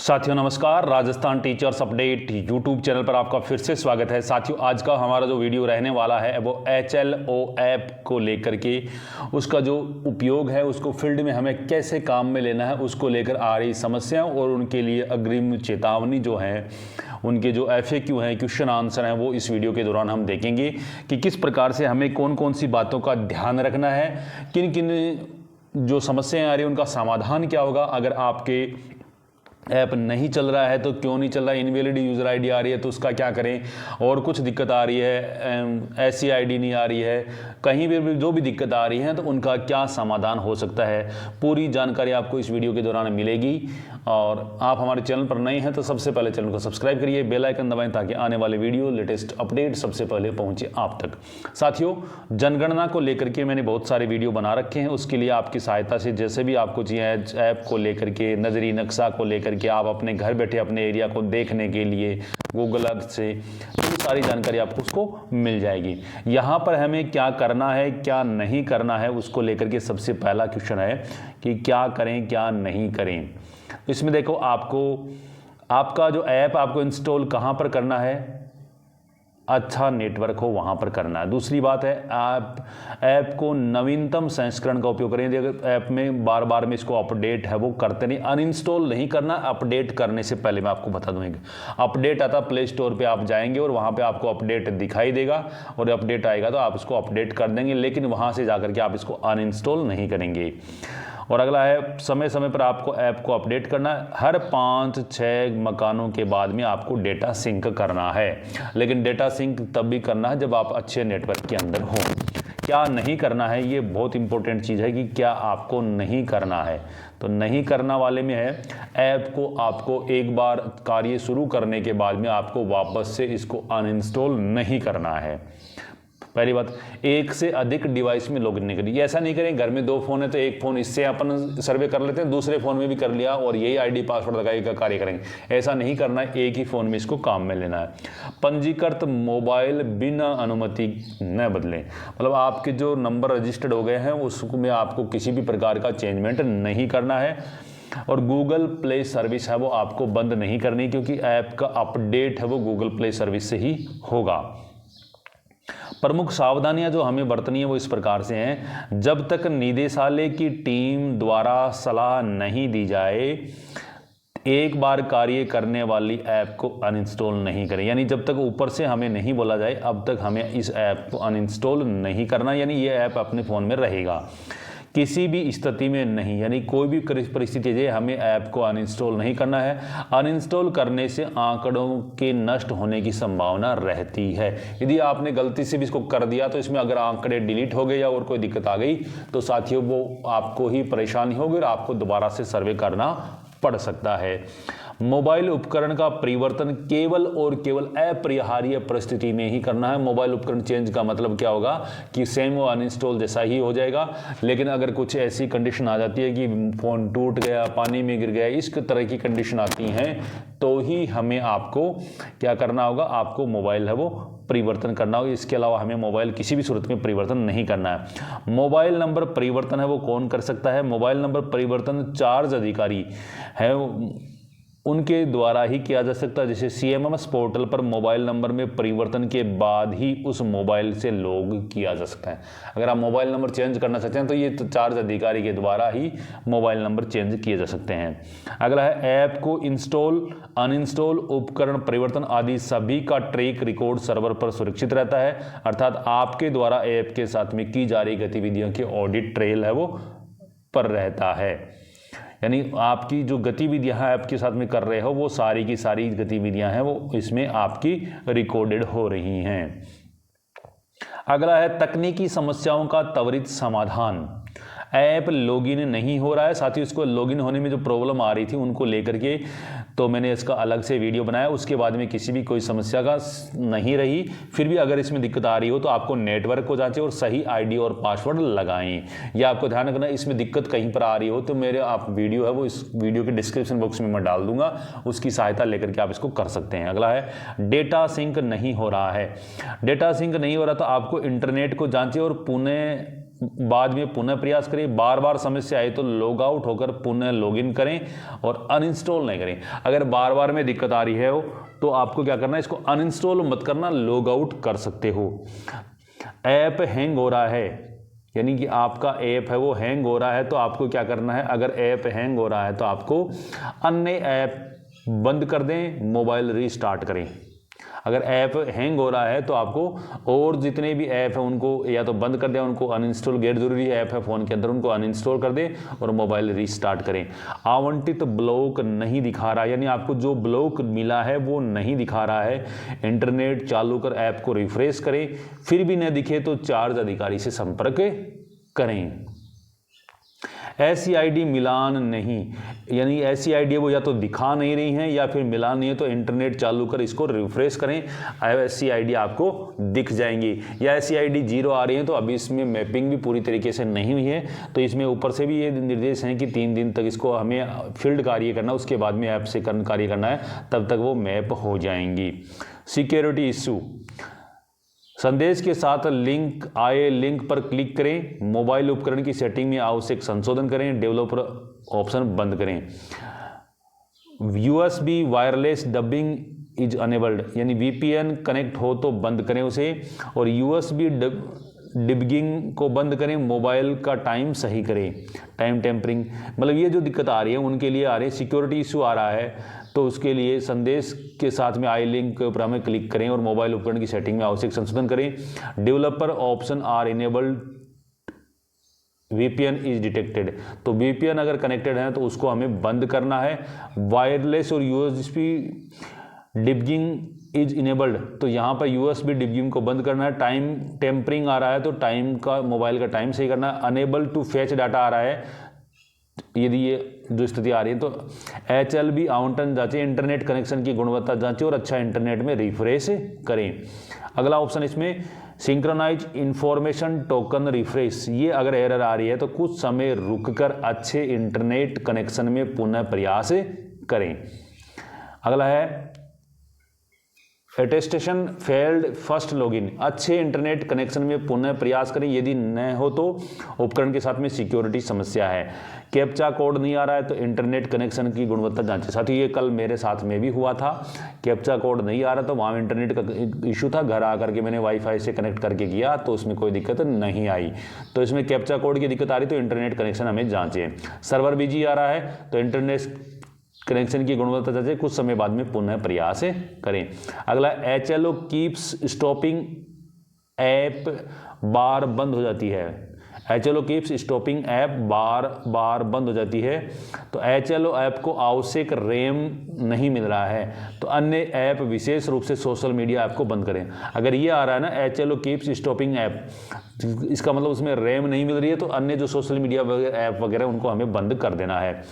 साथियों नमस्कार। Rajasthan teachers update YouTube channel पर आपका फिर से स्वागत है। साथियों आज का हमारा जो वीडियो रहने वाला है वो HLO ऐप को लेकर के उसका जो उपयोग है, उसको फील्ड में हमें कैसे काम में लेना है, उसको लेकर आ रही समस्याओं और उनके लिए अग्रिम चेतावनी जो है, उनके जो FAQ हैं, क्वेश्चन आंसर हैं, वो इस वीडियो के दौरान हम देखेंगे कि किस प्रकार से हमें कौन कौन सी बातों का ध्यान रखना है, किन किन जो समस्याएं आ रही हैं उनका समाधान क्या होगा। अगर आपके ऐप नहीं चल रहा है तो क्यों नहीं चल रहा है, इनवैलिड यूज़र आईडी आ रही है तो उसका क्या करें, और कुछ दिक्कत आ रही है, ऐसी आईडी नहीं आ रही है, कहीं भी जो भी दिक्कत आ रही है तो उनका क्या समाधान हो सकता है, पूरी जानकारी आपको इस वीडियो के दौरान मिलेगी। और आप हमारे चैनल पर नए हैं तो सबसे पहले चैनल को सब्सक्राइब करिए, बेल आइकन दबाएं ताकि आने वाले वीडियो लेटेस्ट अपडेट सबसे पहले पहुंचे आप तक। साथियों जनगणना को लेकर के मैंने बहुत सारे वीडियो बना रखे हैं, उसके लिए आपकी सहायता से जैसे भी आपको चाहिए ऐप को लेकर के, नजरी नक्शा को लेकर कि आप अपने घर बैठे अपने एरिया को देखने के लिए गूगल अर्थ से तो सारी जानकारी आपको उसको मिल जाएगी। यहाँ पर हमें क्या करना है क्या नहीं करना है उसको लेकर के सबसे पहला क्वेश्चन है कि क्या करें क्या नहीं करें। इसमें देखो आपका जो ऐप आपको इंस्टॉल कहाँ पर करना है, अच्छा नेटवर्क हो वहाँ पर करना है। दूसरी बात है आप ऐप को नवीनतम संस्करण का उपयोग करें। अगर ऐप में बार बार में इसको अपडेट है वो करते नहीं, अनइंस्टॉल नहीं करना। अपडेट करने से पहले मैं आपको बता दूँगी, अपडेट आता प्ले स्टोर पे आप जाएंगे और वहाँ पे आपको अपडेट दिखाई देगा और अपडेट आएगा तो आप इसको अपडेट कर देंगे, लेकिन वहाँ से जाकर के आप इसको अनइंस्टॉल नहीं करेंगे। और अगला है समय समय पर आपको ऐप को अपडेट करना है। हर 5-6 मकानों के बाद में आपको डेटा सिंक करना है, लेकिन डेटा सिंक तब भी करना है जब आप अच्छे नेटवर्क के अंदर हो। क्या नहीं करना है, ये बहुत इंपॉर्टेंट चीज़ है कि क्या आपको नहीं करना है। तो नहीं करना वाले में है ऐप को आपको एक बार कार्य शुरू करने के बाद में आपको वापस से इसको अनइंस्टॉल नहीं करना है। पहली बात, एक से अधिक डिवाइस में लॉगिन नहीं करिए। ऐसा नहीं करें घर में 2 फ़ोन है तो एक फ़ोन इससे अपन सर्वे कर लेते हैं, दूसरे फ़ोन में भी कर लिया और यही आईडी पासवर्ड लगाई का कार्य करेंगे। ऐसा नहीं करना है, एक ही फ़ोन में इसको काम में लेना है। पंजीकृत मोबाइल बिना अनुमति न बदलें, मतलब आपके जो नंबर रजिस्टर्ड हो गए हैं उसमें आपको किसी भी प्रकार का चेंजमेंट नहीं करना है। और गूगल प्ले सर्विस है वो आपको बंद नहीं करनी, क्योंकि ऐप का अपडेट है वो गूगल प्ले सर्विस से ही होगा। प्रमुख सावधानियां जो हमें बरतनी है वो इस प्रकार से हैं। जब तक निदेशालय की टीम द्वारा सलाह नहीं दी जाए, एक बार कार्य करने वाली ऐप को अनइंस्टॉल नहीं करें। यानी जब तक ऊपर से हमें नहीं बोला जाए अब तक हमें इस ऐप को अनइंस्टॉल नहीं करना, यानी ये ऐप अपने फ़ोन में रहेगा किसी भी स्थिति में नहीं। यानी कोई भी परिस्थिति है हमें ऐप को अनइंस्टॉल नहीं करना है। अनइंस्टॉल करने से आंकड़ों के नष्ट होने की संभावना रहती है। यदि आपने गलती से भी इसको कर दिया तो इसमें अगर आंकड़े डिलीट हो गए या और कोई दिक्कत आ गई तो साथियों वो आपको ही परेशानी होगी और आपको दोबारा से सर्वे करना पड़ सकता है। मोबाइल उपकरण का परिवर्तन केवल और केवल अपरिहार्य परिस्थिति में ही करना है। मोबाइल उपकरण चेंज का मतलब क्या होगा कि सेम वो अनइंस्टॉल जैसा ही हो जाएगा, लेकिन अगर कुछ ऐसी कंडीशन आ जाती है कि फ़ोन टूट गया, पानी में गिर गया, इस तरह की कंडीशन आती हैं तो ही हमें आपको क्या करना होगा, आपको मोबाइल है वो परिवर्तन करना होगा। इसके अलावा हमें मोबाइल किसी भी सूरत में परिवर्तन नहीं करना है। मोबाइल नंबर परिवर्तन है वो कौन कर सकता है, मोबाइल नंबर परिवर्तन चार्ज अधिकारी है उनके द्वारा ही किया जा सकता है। जैसे CMMS पोर्टल पर मोबाइल नंबर में परिवर्तन के बाद ही उस मोबाइल से लॉग किया जा सकता है। अगर आप मोबाइल नंबर चेंज करना चाहते हैं तो ये चार्ज अधिकारी के द्वारा ही मोबाइल नंबर चेंज किए जा सकते हैं। अगला है ऐप को इंस्टॉल अनइंस्टॉल उपकरण परिवर्तन आदि सभी का ट्रैक रिकॉर्ड सर्वर पर सुरक्षित रहता है, अर्थात आपके द्वारा ऐप के साथ में की जा रही गतिविधियों की ऑडिट ट्रेल है वो पर रहता है। यानी आपकी जो गतिविधियां ऐप के साथ में कर रहे हो वो सारी की सारी गतिविधियां हैं वो इसमें आपकी रिकॉर्डेड हो रही हैं। अगला है तकनीकी समस्याओं का त्वरित समाधान। ऐप लॉगिन नहीं हो रहा है साथियों, इसको लॉगिन होने में जो प्रॉब्लम आ रही थी उनको लेकर के तो मैंने इसका अलग से वीडियो बनाया। उसके बाद में किसी भी कोई समस्या का नहीं रही। फिर भी अगर इसमें दिक्कत आ रही हो तो आपको नेटवर्क को जांचें और सही आईडी और पासवर्ड लगाएं। यह आपको ध्यान रखना, इसमें दिक्कत कहीं पर आ रही हो तो मेरे आप वीडियो है वो इस वीडियो के डिस्क्रिप्शन बॉक्स में मैं डाल दूंगा, उसकी सहायता लेकर के आप इसको कर सकते हैं। अगला है डेटा सिंक नहीं हो रहा है। डेटा सिंक नहीं हो रहा तो आपको इंटरनेट को जांचें और पुनः बाद में पुनः प्रयास करें। बार बार समस्या आए तो लॉग आउट होकर पुनः लॉगिन करें और अनइंस्टॉल नहीं करें। अगर बार बार में दिक्कत आ रही है तो आपको क्या करना है, इसको अनइंस्टॉल मत करना, लॉग आउट कर सकते हो। ऐप हैंग हो रहा है, यानी कि आपका ऐप है वो हैंग हो रहा है, तो आपको क्या करना है, अगर ऐप हैंग हो रहा है तो आपको अन्य ऐप बंद कर दें, मोबाइल रीस्टार्ट करें। अगर ऐप हैंग हो रहा है तो आपको और जितने भी ऐप हैं उनको या तो बंद कर दें, उनको अनइंस्टॉल, गैर जरूरी ऐप है फ़ोन के अंदर उनको अनइंस्टॉल कर दें और मोबाइल रीस्टार्ट करें। आवंटित ब्लॉक नहीं दिखा रहा, यानी आपको जो ब्लॉक मिला है वो नहीं दिखा रहा है, इंटरनेट चालू कर ऐप को रिफ्रेश करें, फिर भी न दिखे तो चार्ज अधिकारी से संपर्क करें। ऐसी आईडी मिलान नहीं, यानी ऐसी आईडी वो या तो दिखा नहीं रही हैं या फिर मिलान नहीं है, तो इंटरनेट चालू कर इसको रिफ्रेश करें, ऐसी आईडी आपको दिख जाएंगी। या ऐसी आईडी 0 आ रही है तो अभी इसमें मैपिंग भी पूरी तरीके से नहीं हुई है, तो इसमें ऊपर से भी ये निर्देश हैं कि 3 दिन तक इसको हमें फील्ड कार्य करना, उसके बाद में ऐप से कार्य करना है, तब तक वो मैप हो जाएंगी। सिक्योरिटी इश्यू, संदेश के साथ लिंक आए लिंक पर क्लिक करें, मोबाइल उपकरण की सेटिंग में आवश्यक संशोधन करें, डेवलपर ऑप्शन बंद करें। USB wireless dubbing is enabled, यानी VPN कनेक्ट हो तो बंद करें उसे, और USB डिबगिंग को बंद करें, मोबाइल का टाइम सही करें, टाइम टेम्परिंग। मतलब ये जो दिक्कत आ रही है उनके लिए आ रही है, सिक्योरिटी इशू आ रहा है तो उसके लिए संदेश के साथ में आई लिंक पर हमें क्लिक करें और मोबाइल उपकरण की सेटिंग में आवश्यक संशोधन करें। Developer option are enabled, VPN is detected, तो VPN अगर कनेक्टेड है तो उसको हमें बंद करना है। वायरलेस और USB डिबगिंग इज इनेबल्ड, तो यहाँ पर USB डिबगिंग को बंद करना है। टाइम टेम्परिंग आ रहा है तो टाइम का, मोबाइल का टाइम सही करना है। अनेबल टू फैच डाटा आ रहा है, यदि ये जो स्थिति आ रही है तो HLB आवंटन जांचें, इंटरनेट कनेक्शन की गुणवत्ता जांचें और अच्छा इंटरनेट में रिफ्रेश करें। अगला ऑप्शन इसमें सिंक्रोनाइज इंफॉर्मेशन टोकन रिफ्रेश, ये अगर एरर आ रही है तो कुछ समय रुककर अच्छे इंटरनेट कनेक्शन में पुनः प्रयास करें। अगला है अटेस्टेशन फेल्ड फर्स्ट लॉगिन, अच्छे इंटरनेट कनेक्शन में पुनः प्रयास करें, यदि न हो तो उपकरण के साथ में सिक्योरिटी समस्या है। कैप्चा कोड नहीं आ रहा है तो इंटरनेट कनेक्शन की गुणवत्ता जांचें। साथियों ये कल मेरे साथ में भी हुआ था, कैप्चा कोड नहीं आ रहा तो वहाँ इंटरनेट का इशू था, घर आकर के मैंने वाईफाई से कनेक्ट करके किया तो उसमें कोई दिक्कत नहीं आई। तो इसमें कैप्चा कोड की दिक्कत आ रही तो इंटरनेट कनेक्शन हमें जाँचें। सर्वर बिजी आ रहा है तो इंटरनेट कनेक्शन की गुणवत्ता जांचें, कुछ समय बाद में पुनः प्रयास करें। अगला HLO कीप्स स्टॉपिंग ऐप बार बंद हो जाती है, HLO कीप्स स्टॉपिंग ऐप बार बंद हो जाती है, तो HLO ऐप को आवश्यक रैम नहीं मिल रहा है तो अन्य ऐप विशेष रूप से सोशल मीडिया ऐप को बंद करें। अगर ये आ रहा है ना HLO कीप्स स्टॉपिंग ऐप, इसका मतलब उसमें रैम नहीं मिल रही है तो अन्य जो सोशल मीडिया ऐप वगैरह उनको हमें बंद कर देना है।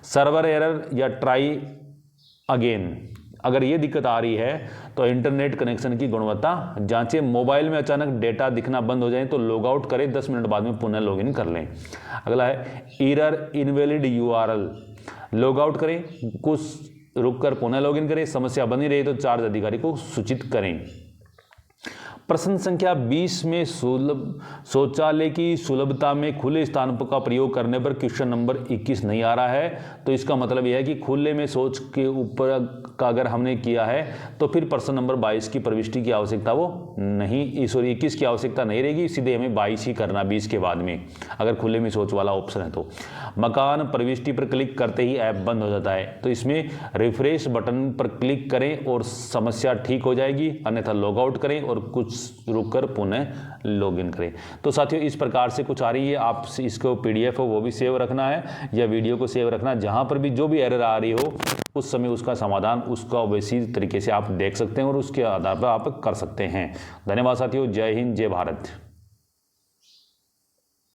सर्वर एरर या ट्राई अगेन, अगर ये दिक्कत आ रही है तो इंटरनेट कनेक्शन की गुणवत्ता जांचें। मोबाइल में अचानक डेटा दिखना बंद हो जाए तो लॉग आउट करें, 10 मिनट बाद में पुनः लॉगिन कर लें। अगला है error invalid URL, log out करें, कुछ रुककर पुनः लॉगिन करें, समस्या बनी रही तो चार्ज अधिकारी को सूचित करें। प्रश्न संख्या 20 में शौचालय की सुलभता में खुले स्थान का प्रयोग करने पर क्वेश्चन नंबर 21 नहीं आ रहा है, तो इसका मतलब यह है कि खुले में शौच के ऊपर का अगर हमने किया है तो फिर प्रश्न नंबर 22 की प्रविष्टि की आवश्यकता वो नहीं, सॉरी 21 की आवश्यकता नहीं रहेगी, सीधे हमें 22 ही करना 20 के बाद में, अगर खुले में शौच वाला ऑप्शन है तो। मकान प्रविष्टि पर क्लिक करते ही ऐप बंद हो जाता है, तो इसमें रिफ्रेश बटन पर क्लिक करें और समस्या ठीक हो जाएगी, अन्यथा लॉग आउट करें और कुछ रुककर पुनः लॉगिन करें। तो साथियों इस प्रकार से कुछ आ रही है, आप इसको PDF हो वो भी सेव रखना है या वीडियो को सेव रखना, जहां पर भी जो भी एरर आ रही हो उस समय उसका समाधान उसका वैसी तरीके से आप देख सकते हैं और उसके आधार पर आप कर सकते हैं। धन्यवाद साथियों, जय हिंद, जय भारत।